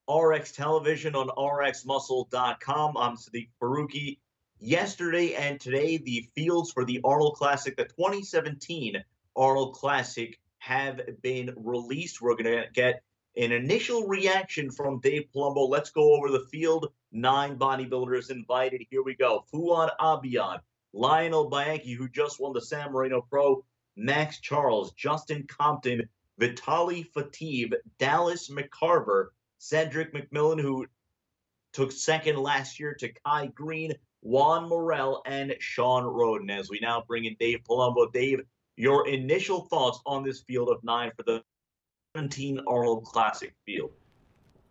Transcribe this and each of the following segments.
RX Television on RxMuscle.com. I'm Sadiq Faruqi. Yesterday and today, the fields for the Arnold Classic, the 2017 Arnold Classic, have been released. We're going to get an initial reaction from Dave Palumbo. Let's go over the field. 9 bodybuilders invited. Here we go. Fuad Abiad, Lionel Bianchi, who just won the San Marino Pro, Max Charles, Justin Compton, Vitaly Fatib, Dallas McCarver, Cedric McMillan, who took second last year to Kai Greene, Juan Morel, and Shawn Rhoden. As we now bring in Dave Palumbo. Dave, your initial thoughts on this field of 9 for the 17 Arnold Classic field?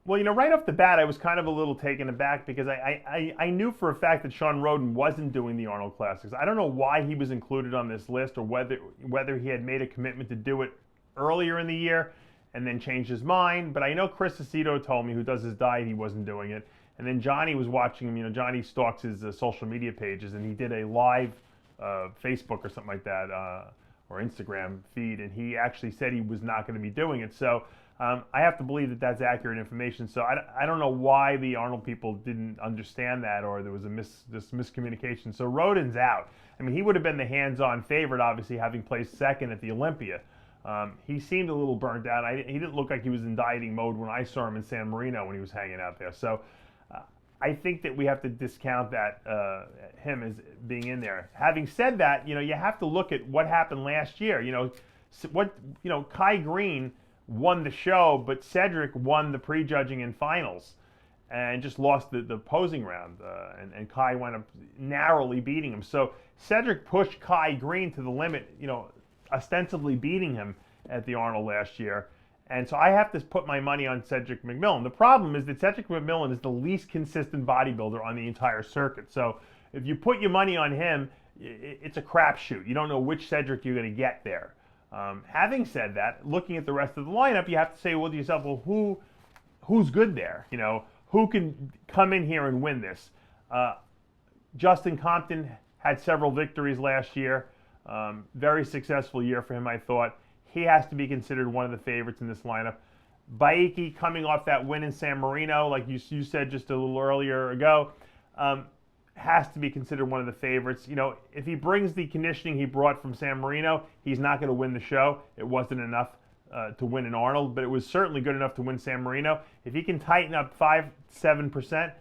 Well, right off the bat, I was kind of a little taken aback because I knew for a fact that Shawn Rhoden wasn't doing the Arnold Classics. I don't know why he was included on this list or whether he had made a commitment to do it earlier in the year and then changed his mind. But I know Chris Aceto told me, who does his diet, he wasn't doing it. And then Johnny was watching him. Johnny stalks his social media pages, and he did a live Facebook or something like that, or Instagram feed, and he actually said he was not going to be doing it. So I have to believe that that's accurate information. So I don't know why the Arnold people didn't understand that, or there was this miscommunication. So Rhoden's out. I mean, he would have been the hands-on favorite, obviously, having placed second at the Olympia. He seemed a little burnt out. He didn't look like he was in dieting mode when I saw him in San Marino when he was hanging out there. So I think that we have to discount that him as being in there. Having said that, you have to look at what happened last year. Kai Greene won the show, but Cedric won the prejudging and finals and just lost the posing round, and Kai wound up narrowly beating him. So Cedric pushed Kai Greene to the limit, ostensibly beating him at the Arnold last year. And so I have to put my money on Cedric McMillan. The problem is that Cedric McMillan is the least consistent bodybuilder on the entire circuit. So if you put your money on him, it's a crapshoot. You don't know which Cedric you're going to get there. Having said that, looking at the rest of the lineup, you have to say, well, to yourself, well, who's good there? Who can come in here and win this? Justin Compton had several victories last year. Very successful year for him, I thought. He has to be considered one of the favorites in this lineup. Bianchi, coming off that win in San Marino, like you said just a little earlier ago, has to be considered one of the favorites. If he brings the conditioning he brought from San Marino, he's not going to win the show. It wasn't enough to win in Arnold, but it was certainly good enough to win San Marino. If he can tighten up 5-7%,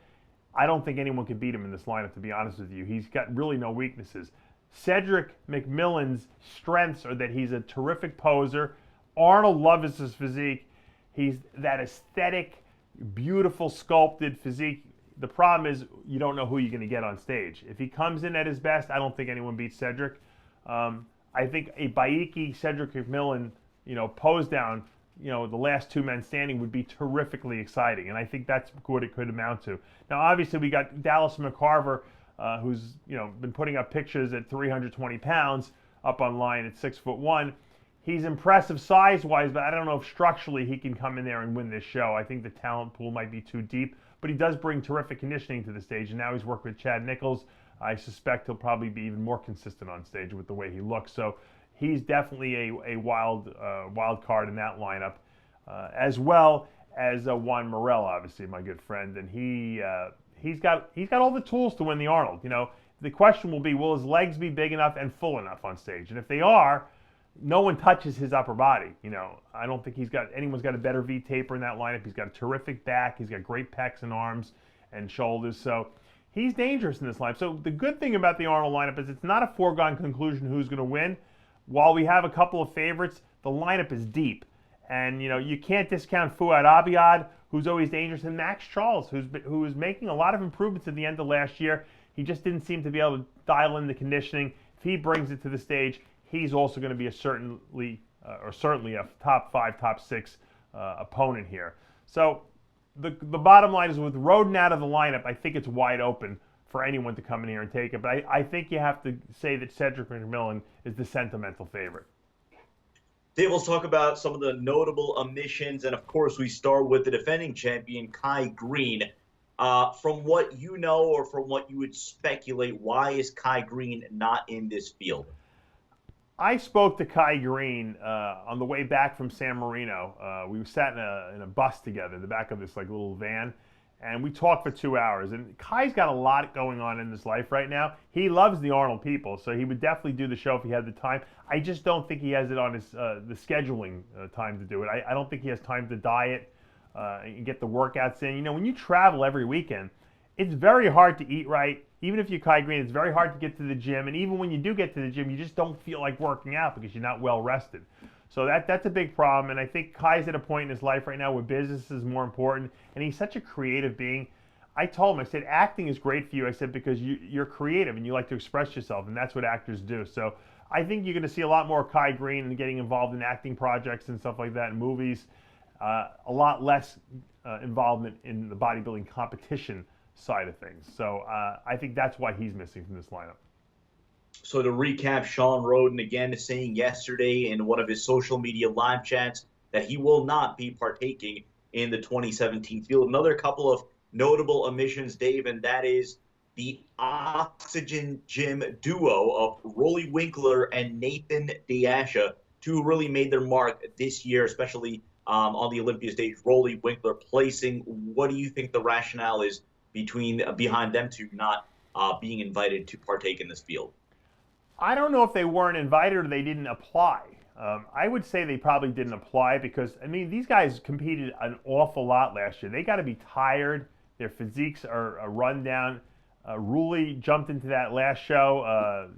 I don't think anyone could beat him in this lineup, to be honest with you. He's got really no weaknesses. Cedric McMillan's strengths are that he's a terrific poser. Arnold loves his physique. He's that aesthetic, beautiful, sculpted physique. The problem is you don't know who you're going to get on stage. If he comes in at his best, I don't think anyone beats Cedric. I think a Bianchi, Cedric McMillan, pose down, the last 2 men standing would be terrifically exciting, and I think that's what it could amount to. Now, obviously, we got Dallas McCarver, who's been putting up pictures at 320 pounds up online at 6'1". He's impressive size-wise, but I don't know if structurally he can come in there and win this show. I think the talent pool might be too deep, but he does bring terrific conditioning to the stage, and now he's worked with Chad Nichols. I suspect he'll probably be even more consistent on stage with the way he looks. So he's definitely a wild card in that lineup, as well as Juan Morel, obviously my good friend, and he's got all the tools to win the Arnold. The question will be, will his legs be big enough and full enough on stage? And if they are, no one touches his upper body. I don't think anyone's got a better V taper in that lineup. He's got a terrific back. He's got great pecs and arms and shoulders. So he's dangerous in this lineup. So the good thing about the Arnold lineup is it's not a foregone conclusion who's going to win. While we have a couple of favorites, the lineup is deep. And, you can't discount Fuad Abiad, who's always dangerous, and Max Charles, who is making a lot of improvements at the end of last year. He just didn't seem to be able to dial in the conditioning. If he brings it to the stage, he's also going to be certainly a top 5, top 6 opponent here. So the bottom line is, with Rhoden out of the lineup, I think it's wide open for anyone to come in here and take it. But I think you have to say that Cedric McMillan is the sentimental favorite. Dave, let's talk about some of the notable omissions, and of course we start with the defending champion, Kai Greene. From what you know, or from what you would speculate, why is Kai Greene not in this field? I spoke to Kai Greene on the way back from San Marino. We sat in a bus together, in the back of this like little van, and we talked for 2 hours. And Kai's got a lot going on in his life right now. He loves the Arnold people, so he would definitely do the show if he had the time. I just don't think he has it on his the scheduling time to do it. I don't think he has time to diet and get the workouts in. You know, when you travel every weekend, it's very hard to eat right. Even if you're Kai Greene, it's very hard to get to the gym. And even when you do get to the gym, you just don't feel like working out because you're not well rested. So that's a big problem. And I think Kai's at a point in his life right now where business is more important. And he's such a creative being. I told him, I said, acting is great for you. I said, because you're creative and you like to express yourself. And that's what actors do. So I think you're going to see a lot more Kai Greene and getting involved in acting projects and stuff like that in movies. A lot less involvement in the bodybuilding competition side of things. So I think that's why he's missing from this lineup. So to recap, Shawn Rhoden again is saying yesterday in one of his social media live chats that he will not be partaking in the 2017 field. Another couple of notable omissions, Dave, and that is the Oxygen Gym duo of Rolly Winkler and Nathan Diasha, two who really made their mark this year, especially on the Olympia stage. Rolly Winkler placing. What do you think the rationale is behind them two not being invited to partake in this field? I don't know if they weren't invited or they didn't apply. I would say they probably didn't apply because, I mean, these guys competed an awful lot last year. They got to be tired. Their physiques are run down. Rolly jumped into that last show,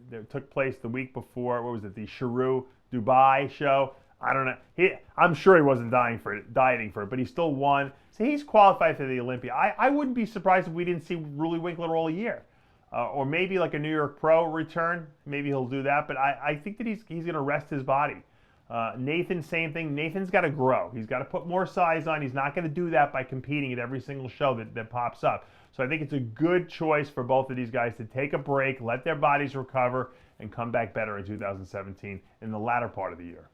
that took place the week before. What was it? The Sharu Dubai show. I don't know. I'm sure he wasn't dieting for it, but he still won. So he's qualified for the Olympia. I wouldn't be surprised if we didn't see Rolly Winkler all year. Or maybe like a New York Pro return. Maybe he'll do that. But I think that he's going to rest his body. Nathan, same thing. Nathan's got to grow. He's got to put more size on. He's not going to do that by competing at every single show that pops up. So I think it's a good choice for both of these guys to take a break, let their bodies recover, and come back better in 2017 in the latter part of the year.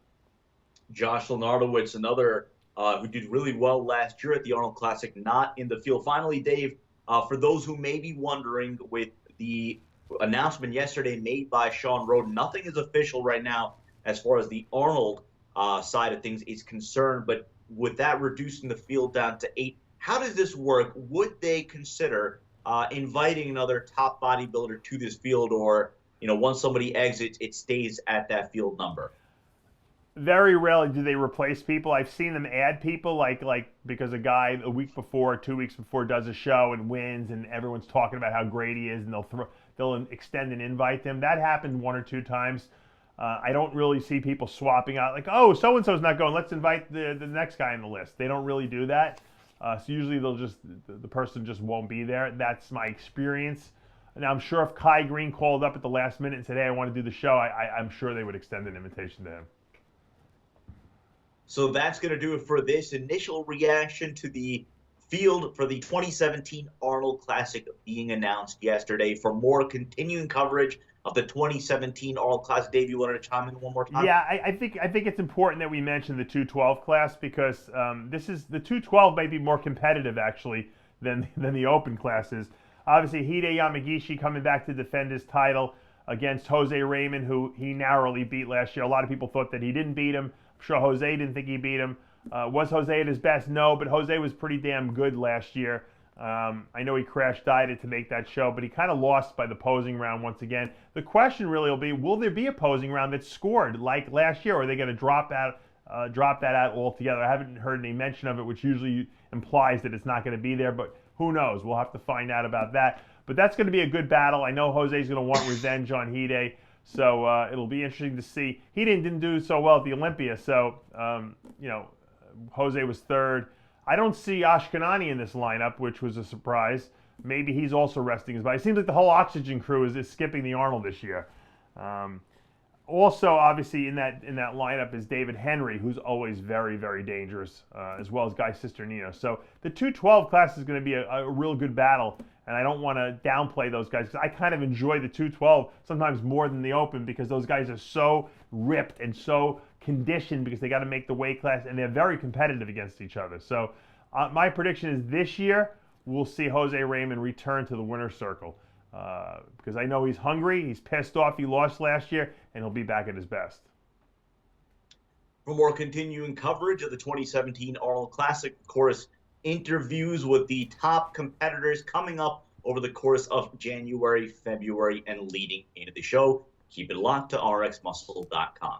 Josh Lenardowitz, another who did really well last year at the Arnold Classic, not in the field. Finally, Dave, for those who may be wondering, with the announcement yesterday made by Shawn Rhoden, nothing is official right now as far as the Arnold side of things is concerned, but with that reducing the field down to 8, how does this work? Would they consider inviting another top bodybuilder to this field, or once somebody exits, it stays at that field number? Very rarely do they replace people. I've seen them add people, like because a guy a week before, 2 weeks before does a show and wins, and everyone's talking about how great he is, and they'll extend and invite them. That happened 1 or 2 times. I don't really see people swapping out, like, oh, so-and-so's not going, let's invite the next guy on the list. They don't really do that. So usually the person just won't be there. That's my experience. Now, I'm sure if Kai Greene called up at the last minute and said, hey, I want to do the show, I'm sure they would extend an invitation to him. So that's going to do it for this initial reaction to the field for the 2017 Arnold Classic being announced yesterday. For more continuing coverage of the 2017 Arnold Classic, Dave, you wanted to chime in one more time? Yeah, I think it's important that we mention the 212 class because the 212 might be more competitive actually than the open classes. Obviously, Hide Yamagishi coming back to defend his title against Jose Raymond, who he narrowly beat last year. A lot of people thought that he didn't beat him. I'm sure Jose didn't think he beat him. Was Jose at his best? No, but Jose was pretty damn good last year. I know he crash-dieted to make that show, but he kind of lost by the posing round once again. The question really will be, will there be a posing round that's scored like last year, or are they going to drop that out altogether? I haven't heard any mention of it, which usually implies that it's not going to be there, but who knows? We'll have to find out about that. But that's going to be a good battle. I know Jose's going to want revenge on Hide. So it'll be interesting to see. He didn't do so well at the Olympia, so Jose was third. I don't see Ashkenani in this lineup, which was a surprise. Maybe he's also resting his body. It seems like the whole Oxygen crew is skipping the Arnold this year. Also, obviously, in that lineup is David Henry, who's always very, very dangerous, as well as Guy Cisternino. So the 212 class is going to be a real good battle, and I don't want to downplay those guys because I kind of enjoy the 212 sometimes more than the open because those guys are so ripped and so conditioned because they got to make the weight class, and they're very competitive against each other. So my prediction is this year we'll see Jose Raymond return to the winner's circle. because I know he's hungry, he's pissed off, he lost last year, and he'll be back at his best. For more continuing coverage of the 2017 Arnold Classic, of course, interviews with the top competitors coming up over the course of January, February, and leading into the show. Keep it locked to RxMuscle.com.